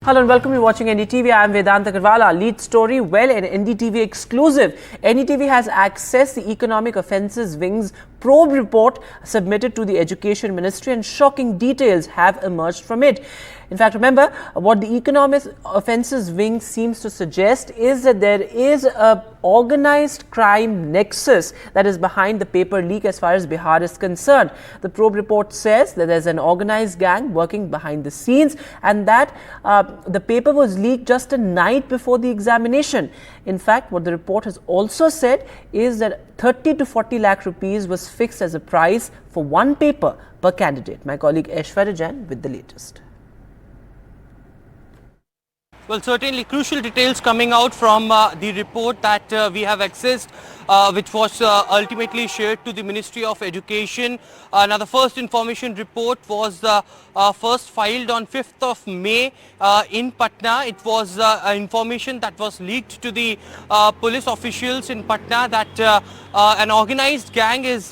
Hello and welcome. You're watching NDTV. I am Vedant Agarwal. Lead story, well, an NDTV exclusive. NDTV has accessed the Economic Offences Wing's probe report submitted to the Education Ministry, and shocking details have emerged from it. In fact, remember, what the Economic Offences Wing seems to suggest is that there is a organized crime nexus that is behind the paper leak as far as Bihar is concerned. The probe report says that there's an organized gang working behind the scenes, and that the paper was leaked just a night before the examination. In fact, what the report has also said is that 30 to 40 lakh rupees was fixed as a price for one paper per candidate. My colleague Aishwarya Jain with the latest. Well, certainly crucial details coming out from the report that we have accessed, which was ultimately shared to the Ministry of Education. Now, the first information report was first filed on 5th of May in Patna. It was information that was leaked to the police officials in Patna that an organized gang is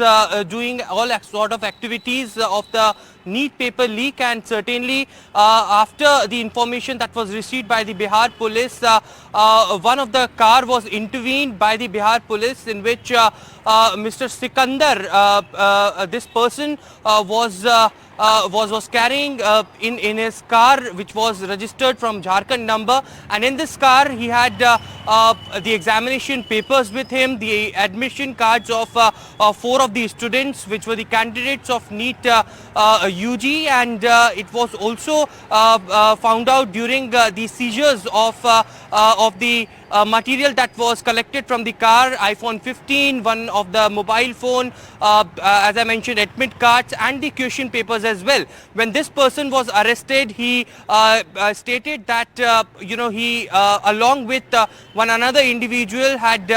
doing all sort of activities of the NEET paper leak, and certainly after the information that was received by the Bihar police, one of the car was intervened by the Bihar police, in which Mr. Sikandar, this person was carrying in his car, which was registered from Jharkhand number, and in this car he had the examination papers with him, the admission cards of 4 of the students which were the candidates of NEET UG, and it was also found out during the seizures of the material that was collected from the car, iPhone 15, one of the mobile phone, as I mentioned, admit cards and the question papers as well. When this person was arrested, he stated that he along with one another individual had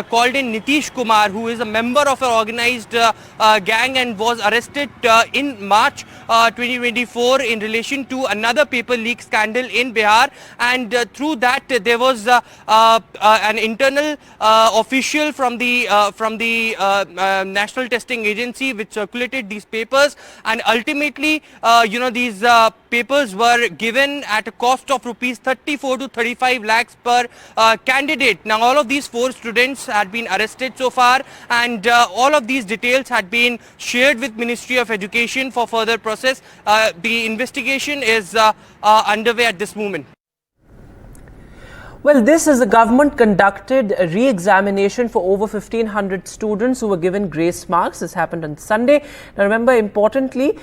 called in Nitish Kumar, who is a member of an organized gang, and was arrested in March 2024 in relation to another paper leak scandal in Bihar, and through that there was an internal official from the National Testing Agency which circulated these papers, and ultimately these papers were given at a cost of rupees 34 to 35 lakhs per candidate. Now, all of these 4 students had been arrested so far, and all of these details had been shared with Ministry of Education for further process. The investigation is underway at this moment. Well, this is the government conducted a re-examination for over 1,500 students who were given grace marks. This happened on Sunday. Now, remember, importantly,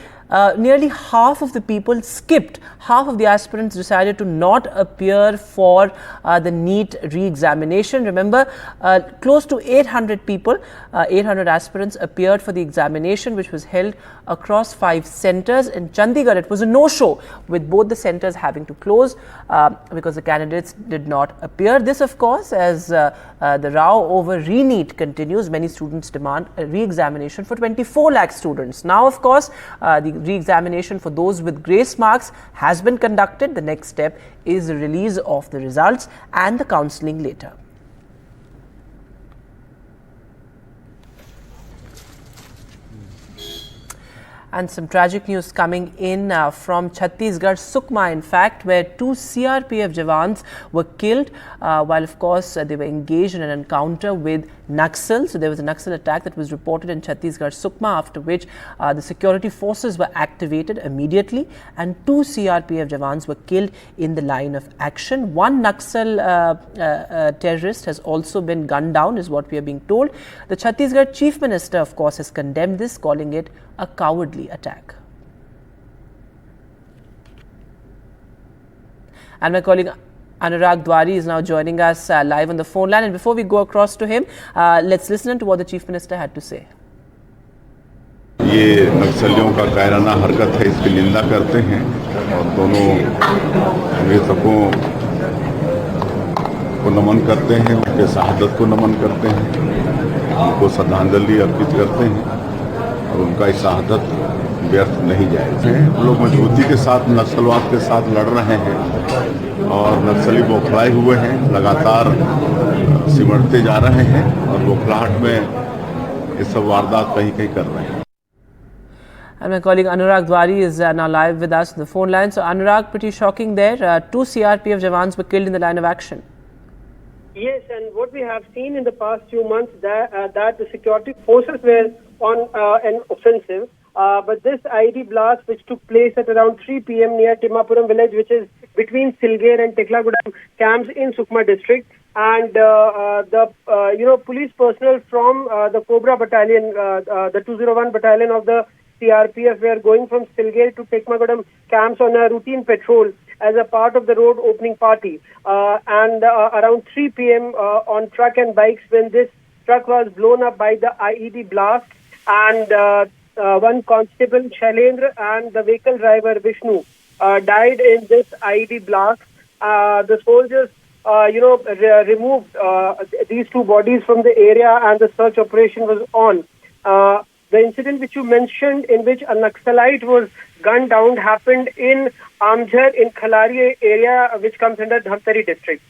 nearly half of the people skipped. Half of the aspirants decided to not appear for the NEET re-examination. Remember, close to 800 people, 800 aspirants appeared for the examination, which was held across 5 centres. In Chandigarh, it was a no-show, with both the centres having to close because the candidates did not appear. This, of course, as the row over re-NEET continues, many students demand a re-examination for 24 lakh students. Now, of course, the re-examination for those with grace marks has been conducted. The next step is the release of the results and the counselling later. And some tragic news coming in from Chhattisgarh, Sukma, in fact, where 2 CRPF jawans were killed while, of course, they were engaged in an encounter with Naxal. So there was a Naxal attack that was reported in Chhattisgarh, Sukma, after which the security forces were activated immediately, and 2 CRPF jawans were killed in the line of action. One Naxal terrorist has also been gunned down, is what we are being told. The Chhattisgarh Chief Minister, of course, has condemned this, calling it a cowardly attack. And my colleague Anurag Dwari is now joining us live on the phone line. And before we go across to him, let's listen to what the Chief Minister had to say. ये नक्सलियों का कायराना हरकत है, इसकी निंदा करते हैं और दोनों मृतकों को नमन करते हैं, उनके शहादत को नमन करते हैं, उनको श्रद्धांजलि अर्पित करते हैं और उनका शहादत व्यर्थ नहीं जाएगी। हम लोग मजबूती के साथ नक्सलवाद के साथ लड़ रहे हैं और नक्सली बौखलाए हुए हैं, लगातार सिमटते जा रहे हैं और बौखलाहट में ये सब वारदात कहीं कहीं कर रहे हैं। And my colleague Anurag Dwari is now live with us on the phone line. So Anurag, pretty shocking there. 2 CRPF Jawans were killed in the line of action. Yes, and what we have seen in the past few months that the security forces were on an offensive. But this IED blast, which took place at around 3 p.m. near Timapuram village, which is between Silgare and Teklagudam camps in Sukma district, and the police personnel from the Cobra battalion, the 201 battalion of the CRPF, were going from Silgare to Teklagudam camps on a routine patrol as a part of the road opening party. And around 3 p.m. On truck and bikes, when this truck was blown up by the IED blast, and one constable, Shailendra, and the vehicle driver, Vishnu, died in this IED blast. The soldiers, removed these two bodies from the area, and the search operation was on. The incident which you mentioned, in which a Naxalite was gunned down, happened in Amjhar in Khalari area, which comes under Dhamtari district.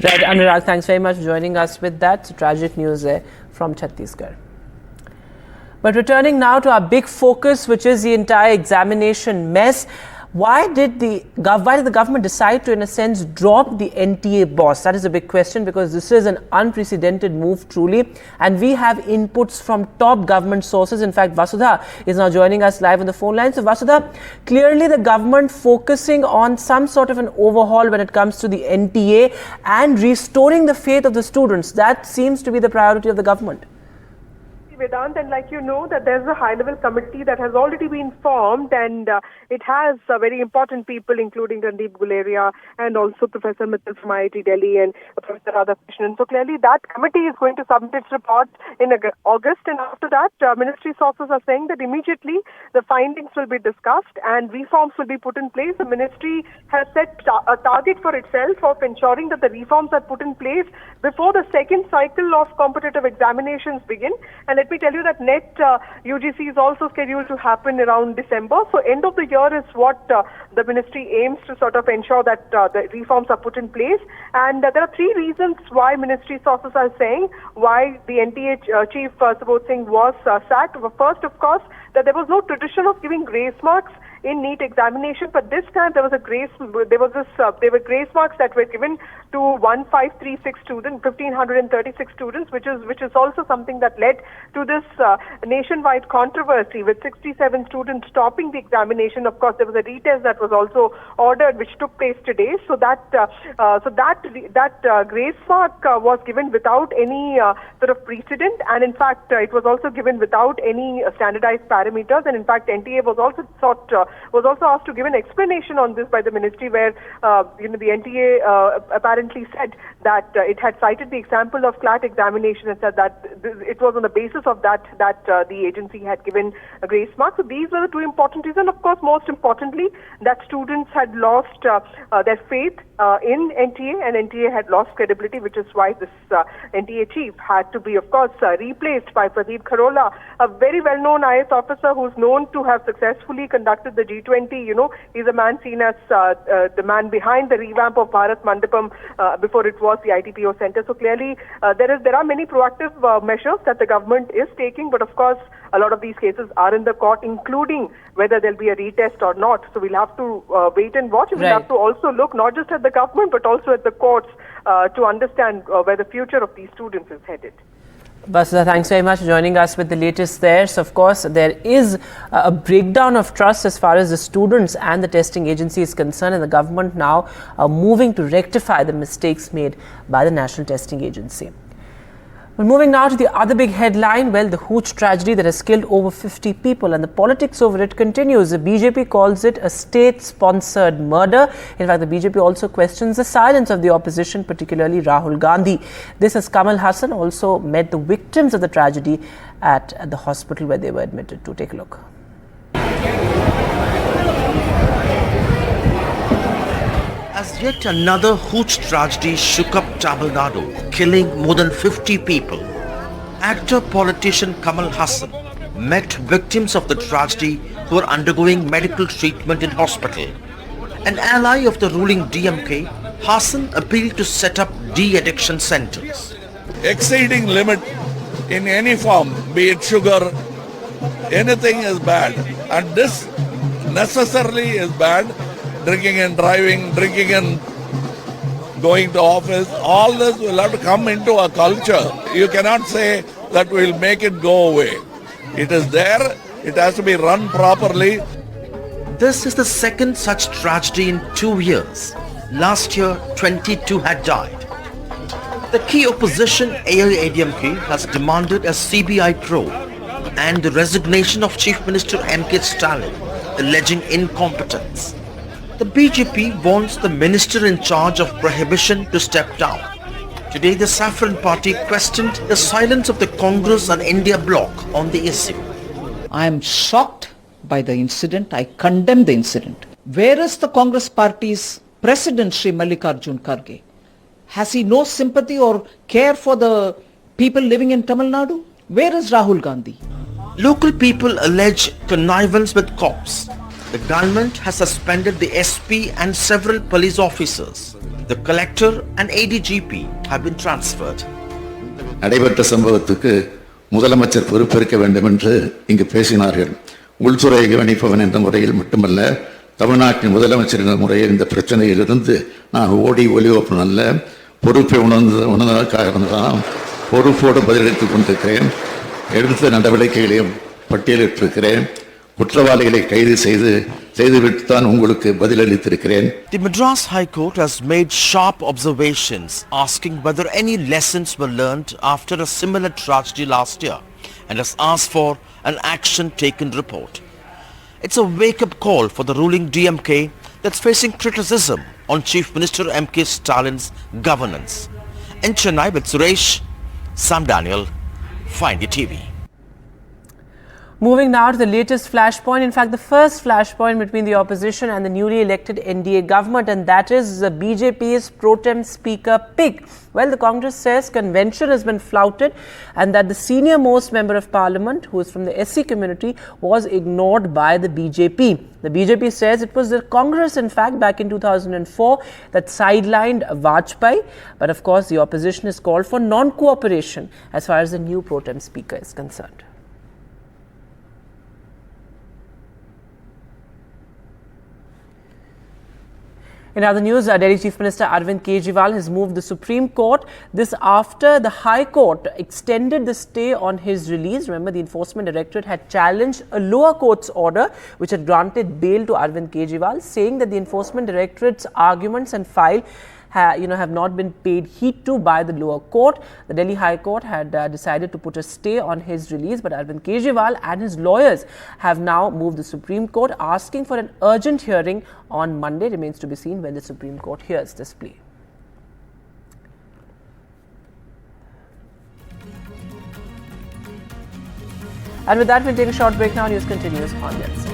Right, Anurag, thanks very much for joining us with that. So, tragic news there from Chhattisgarh. But returning now to our big focus, which is the entire examination mess. Why did the government decide to, in a sense, drop the NTA boss? That is a big question, because this is an unprecedented move, truly. And we have inputs from top government sources. In fact, Vasudha is now joining us live on the phone line. So, Vasudha, clearly the government focusing on some sort of an overhaul when it comes to the NTA and restoring the faith of the students. That seems to be the priority of the government. Vedant, and like you know, that there's a high-level committee that has already been formed, and it has very important people, including Randeep Guleria and also Professor Mittal from IIT Delhi and Professor Radhakrishnan. So clearly that committee is going to submit its report in August, and after that, ministry sources are saying that immediately the findings will be discussed and reforms will be put in place. The ministry has set a target for itself of ensuring that the reforms are put in place before the second cycle of competitive examinations begin. And let me tell you that NEET UGC is also scheduled to happen around December. So end of the year is what the ministry aims to sort of ensure that the reforms are put in place. And there are three reasons why ministry sources are saying why the NTA chief Subodh Singh was sacked. First, of course, that there was no tradition of giving grace marks in NEET examination, but this time there were grace marks that were given to 1536 students, 1536 students, which is also something that led to this nationwide controversy with 67 students stopping the examination. Of course, there was a retest that was also ordered, which took place today. So that grace mark was given without any sort of precedent, and in fact, it was also given without any standardized parameters. And in fact, NTA was also asked to give an explanation on this by the ministry, where the NTA apparently said that it had cited the example of CLAT examination and said that it was on the basis of that the agency had given a grace mark. So these were the two important reasons. Of course, most importantly, that students had lost their faith in NTA, and NTA had lost credibility, which is why this NTA chief had to be, of course, replaced by Pradeep Kharola, a very well-known IAS officer who's known to have successfully conducted the G20. He's a man seen as the man behind the revamp of Bharat Mandapam before it was the ITPO Center. So clearly, there are many proactive measures that the government is taking, but of course, a lot of these cases are in the court, including whether there'll be a retest or not. So we'll have to wait and watch. We'll have to also look not just at the government, but also at the courts to understand where the future of these students is headed. Vasudha, thanks very much for joining us with the latest there. So, of course, there is a breakdown of trust as far as the students and the testing agency is concerned, and the government now are moving to rectify the mistakes made by the National Testing Agency. Well, moving now to the other big headline, well, the Hooch tragedy that has killed over 50 people, and the politics over it continues. The BJP calls it a state-sponsored murder. In fact, the BJP also questions the silence of the opposition, particularly Rahul Gandhi. This as Kamal Hassan also met the victims of the tragedy at the hospital where they were admitted to. Take a look. As yet another Hooch tragedy shook up Tamil Nadu, killing more than 50 people, actor-politician Kamal Hassan met victims of the tragedy who are undergoing medical treatment in hospital. An ally of the ruling DMK, Hassan appealed to set up de-addiction centers. Exceeding limit in any form, be it sugar, anything is bad. And this necessarily is bad. Drinking and driving, drinking and going to office, all this will have to come into a culture. You cannot say that we'll make it go away. It is there, it has to be run properly. This is the second such tragedy in 2 years. Last year, 22 had died. The key opposition AIADMK has demanded a CBI probe and the resignation of Chief Minister M.K. Stalin, alleging incompetence. The BJP wants the minister in charge of prohibition to step down. Today, the Saffron Party questioned the silence of the Congress and India bloc on the issue. I am shocked by the incident. I condemn the incident. Where is the Congress Party's President Shri Mallikarjun Kharge? Has he no sympathy or care for the people living in Tamil Nadu? Where is Rahul Gandhi? Local people allege connivance with cops. The government has suspended the SP and several police officers. The collector and ADGP have been transferred. நடைபெற்ற சம்பவத்துக்கு முதலமைச்சர் பொறுப்பேற்க வேண்டும் என்று இங்கு பேசினார்கள். உள்துறை கவனிப்பவன் என்ற முறையில் மட்டுமல்ல, தமிழ்நாட்டின் முதலமைச்சர் என்ற முறையில் இந்த பிரச்சனையிலிருந்து நான் ஓடி ஒளிவப்பன் அல்ல, பொறுப்பை உணர்ந்ததற்காக தான் பொறுப்போடு பதிலளித்துக் கொண்டிருக்கிறேன். எடுத்த நடவடிக்கைகளையும் பட்டியலிட்டிருக்கிறேன். குற்றவாளிகளை கைது செய்துவிட்டு தான் உங்களுக்கு பதிலளித்திருக்கிறேன். The Madras High Court has made sharp observations asking whether any lessons were learned after a similar tragedy last year and has asked for an action taken report. It's a wake-up call for the ruling DMK that's facing criticism on Chief Minister M.K. Stalin's governance. In Chennai with Suresh, Sam Daniel, Find the TV. Moving now to the latest flashpoint, in fact the first flashpoint between the opposition and the newly elected NDA government, and that is the BJP's pro tem speaker pick. Well, the Congress says convention has been flouted and that the senior most member of parliament, who is from the SC community, was ignored by the BJP. The BJP says it was the Congress, in fact, back in 2004 that sidelined Vajpayee. But of course, the opposition has called for non-cooperation as far as the new pro tem speaker is concerned. In other news, Delhi Chief Minister Arvind Kejriwal has moved the Supreme Court. This after the High Court extended the stay on his release. Remember, the Enforcement Directorate had challenged a lower court's order which had granted bail to Arvind Kejriwal, saying that the Enforcement Directorate's arguments and file have not been paid heed to by the lower court. The Delhi High Court had decided to put a stay on his release, but Arvind Kejriwal and his lawyers have now moved the Supreme Court, asking for an urgent hearing on Monday. Remains to be seen when the Supreme Court hears this plea. And with that, we'll take a short break now. News continues on the other side.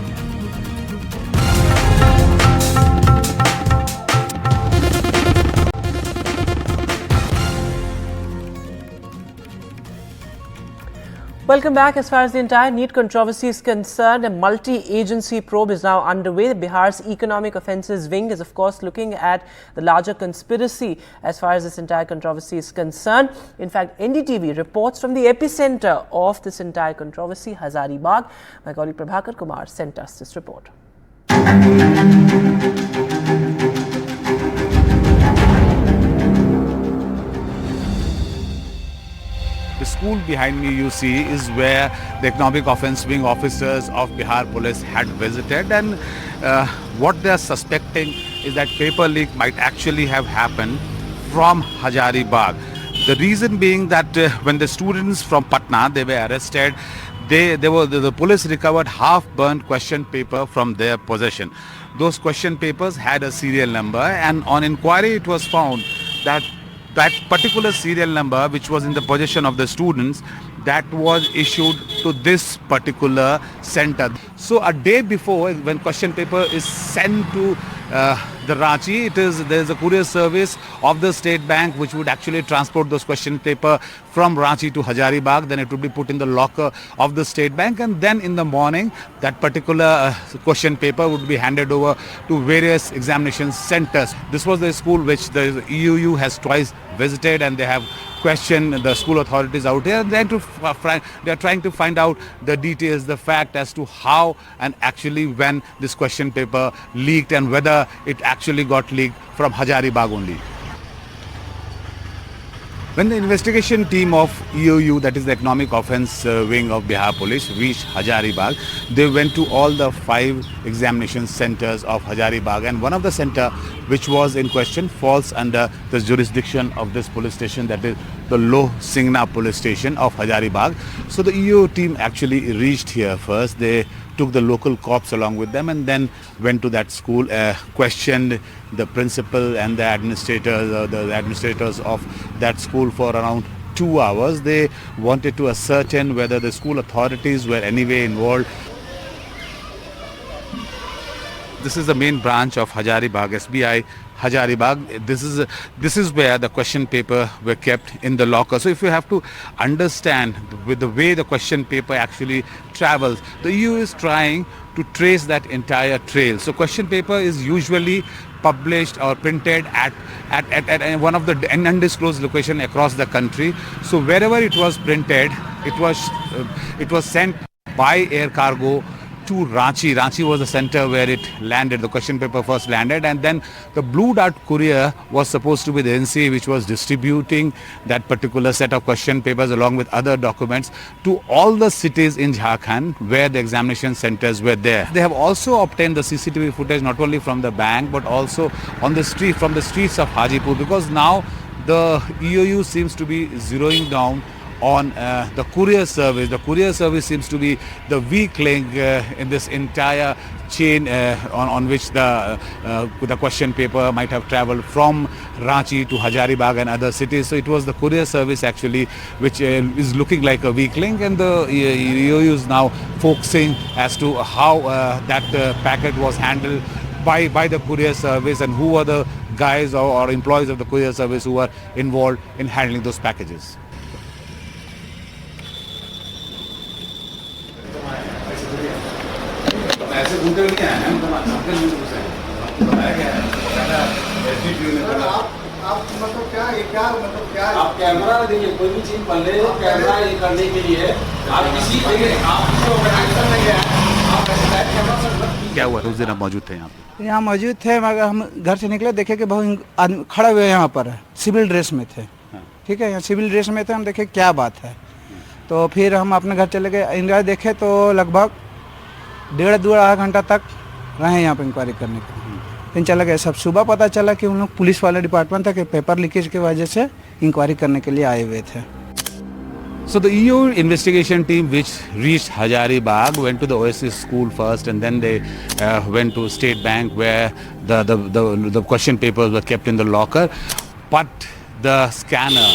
Welcome back. As far as the entire NEET controversy is concerned, a multi-agency probe is now underway. Bihar's Economic Offences Wing is, of course, looking at the larger conspiracy as far as this entire controversy is concerned. In fact, NDTV reports from the epicenter of this entire controversy, Hazaribagh. My colleague Prabhakar Kumar sent us this report. The school behind me you see is where the Economic Offence Wing officers of Bihar Police had visited, and what they are suspecting is that paper leak might actually have happened from Hazaribagh. The reason being that when the students from Patna, they were arrested, the police recovered half-burnt question paper from their possession. Those question papers had a serial number, and on inquiry it was found that that particular serial number which was in the possession of the students, that was issued to this particular center. So a day before, when question paper is sent to the Ranchi, there is a courier service of the State Bank which would actually transport those question paper from Ranchi to Hazaribagh. Then it would be put in the locker of the State Bank, and then in the morning that particular question paper would be handed over to various examination centers. This was the school which the EUU has twice visited, and they have question the school authorities out here. They are trying to find out the details, the fact as to how and actually when this question paper leaked and whether it actually got leaked from Hazaribagh only. When the investigation team of EOU, that is the Economic Offence Wing of Bihar Police, reached Hazaribagh, they went to all the 5 examination centers of Hazaribagh, and one of the center which was in question falls under the jurisdiction of this police station, that is the Loh Singna police station of Hazaribagh. So the EOU team actually reached here first. They took the local cops along with them and then went to that school, questioned the principal and the administrators of that school for around 2 hours. They wanted to ascertain whether the school authorities were anyway involved. This is the main branch of Hazaribagh, SBI Hazaribagh. This is where the question paper were kept in the locker. So if you have to understand with the way the question paper actually travels, the EU is trying to trace that entire trail. So question paper is usually published or printed at one of the undisclosed location across the country. So wherever it was printed, it was sent by air cargo to Ranchi. Ranchi was the center where it landed. The question paper first landed, and then the Blue Dart courier was supposed to be the NCA which was distributing that particular set of question papers along with other documents to all the cities in Jharkhand where the examination centers were there. They have also obtained the CCTV footage not only from the bank but also on the street, from the streets of Hajipur, because now the EOU seems to be zeroing down on the courier service. The courier service seems to be the weak link in this entire chain on which the question paper might have travelled from Ranchi to Hazaribagh and other cities. So it was the courier service actually which is looking like a weak link, and the EOU is now focusing as to how that packet was handled by the courier service and who are the guys or employees of the courier service who are involved in handling those packages. आप camera देखिए, कोई भी चीज पहले camera ये करने के लिए आप किसी क्या हुआ? उस दिन आप मौजूद थे यहाँ पे? यहाँ मौजूद थे, मगर हम घर से निकले, देखे कि बहुत आदमी खड़े हुए यहाँ पर सिविल ड्रेस में थे। ठीक है, यहाँ सिविल ड्रेस में थे। हम देखे क्या बात है, तो फिर हम अपने घर चले गए। इंक्वायरी देखे तो लगभग 1.5 घंटा तक रहे यहाँ पर इंक्वायरी करने के। फिर चला गया, सब सुबह पता चला कि उन लोग पुलिस वाले डिपार्टमेंट था कि पेपर लीकेज की वजह से इंक्वायरी करने के लिए आए हुए थे। So the EU investigation team which reached Hazaribagh went to the Oasis school first, and then they went to State Bank where the question papers were kept in the locker. But the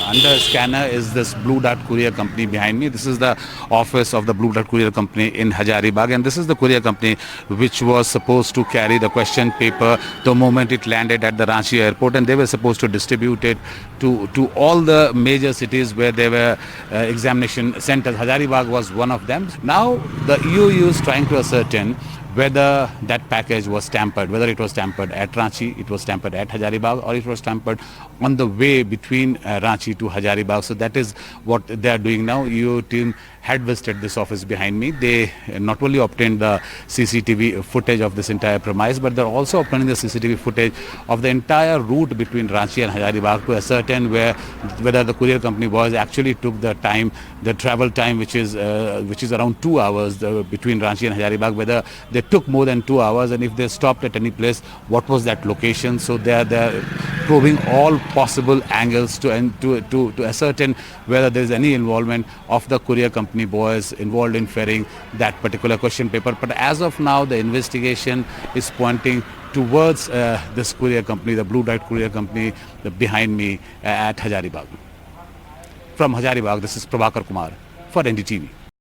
under scanner is this Blue Dart Courier Company behind me. This is the office of the Blue Dart Courier Company in Hazaribagh, and this is the courier company which was supposed to carry the question paper the moment it landed at the Ranchi airport, and they were supposed to distribute it to all the major cities where there were examination centers. Hazaribagh was one of them. Now the EU is trying to ascertain whether that package was tampered, whether it was tampered at Ranchi, it was tampered at Hazaribagh, or it was tampered on the way between Ranchi to Hazaribagh. So that is what they are doing now. EU team had visited this office behind me. They not only obtained the CCTV footage of this entire premise, but they're also obtaining the CCTV footage of the entire route between Ranchi and Hazaribagh to ascertain whether the courier company boys actually took the time, the travel time, which is around 2 hours between Ranchi and Hazaribagh, whether they took more than 2 hours, and if they stopped at any place, what was that location. So they're probing all possible angles to ascertain whether there is any involvement of the courier company boys involved in ferrying that particular question paper. But as of now, the investigation is pointing towards this courier company, the Blue Dart Courier Company behind me at Hazaribagh. From Hazaribagh, this is Prabhakar Kumar for NDTV.